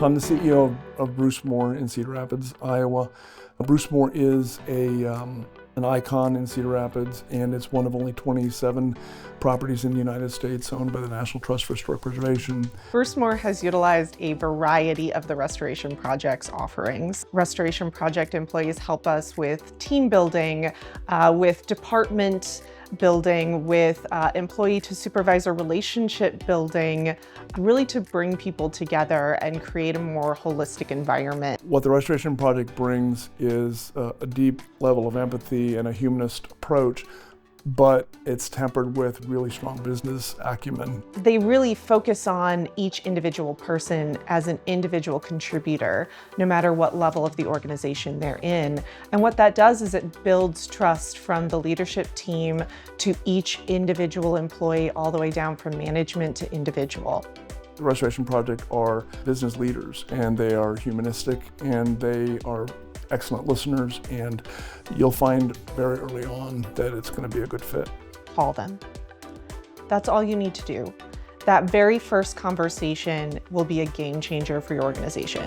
So I'm the CEO of Brucemore in Cedar Rapids, Iowa. Brucemore is an icon in Cedar Rapids, and it's one of only 27 properties in the United States owned by the National Trust for Historic Preservation. Brucemore has utilized a variety of the Restoration Project's offerings. Restoration Project employees help us with team building, with department building, with employee to supervisor relationship building, really to bring people together and create a more holistic environment. What the Restoration Project brings is a deep level of empathy and a humanist approach, but it's tempered with really strong business acumen. They really focus on each individual person as an individual contributor, no matter what level of the organization they're in. And what that does is it builds trust from the leadership team to each individual employee, all the way down from management to individual. The Restoration Project are business leaders, and they are humanistic, and they are excellent listeners, and you'll find very early on that it's going to be a good fit. Call them. That's all you need to do. That very first conversation will be a game changer for your organization.